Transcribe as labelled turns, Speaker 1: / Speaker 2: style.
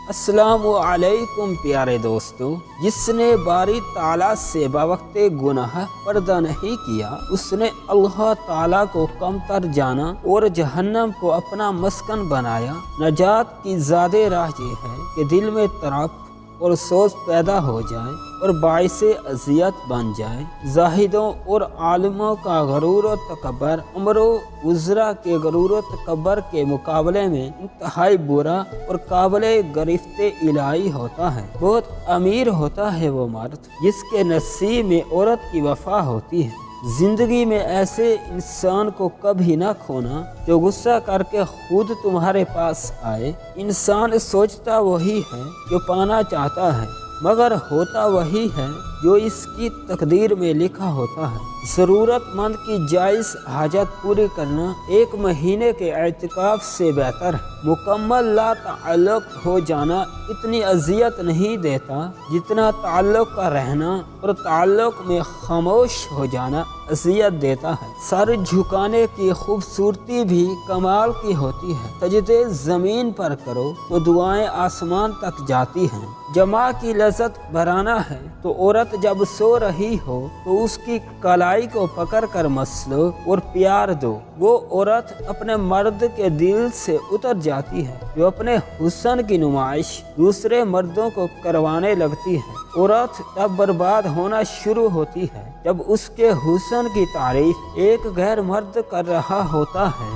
Speaker 1: अस्सलामु अलैकुम प्यारे दोस्तों, जिसने बारी ताला से बवक्ते गुनाह पर्दा नहीं किया, उसने अल्लाह ताला को कमतर जाना और जहन्नम को अपना मस्कन बनाया। नजात की ज़्यादा राह ये है कि दिल में तड़प और सोच पैदा हो जाए और बाइसे अजियत बन जाए। जाहिदों और आलिमों का गरूर व तकब्बर उम्र उज़रा के गरूर व तकब्बर के मुकाबले में इंतहाई बुरा और काबिल गिरफ्ते इलाही होता है। बहुत अमीर होता है वो मर्द जिसके नसीब में औरत की वफा होती है। जिंदगी में ऐसे इंसान को कभी ना खोना जो गुस्सा करके खुद तुम्हारे पास आए। इंसान सोचता वही है जो पाना चाहता है, मगर होता वही है जो इसकी तकदीर में लिखा होता है। ज़रूरतमंद की जायज़ हाजत पूरी करना 1 महीने के एहतिकाफ से बेहतर है। मुकम्मल ला ताल्लुक़ हो जाना इतनी अजियत नहीं देता जितना ताल्लुक़ का रहना और ताल्लुक़ में खामोश हो जाना अजियत देता है। सर झुकाने की खूबसूरती भी कमाल की होती है। सजदे ज़मीन पर करो तो दुआएं आसमान तक जाती हैं। जमा की लज़्ज़त बढ़ाना है तो औरत जब सो रही हो तो उसकी कलाई को पकड़ कर मस लो और प्यार दो। वो औरत अपने मर्द के दिल से उतर जाती है जो अपने हुस्न की नुमाइश दूसरे मर्दों को करवाने लगती है। औरत तब बर्बाद होना शुरू होती है जब उसके हुस्न की तारीफ एक गैर मर्द कर रहा होता है।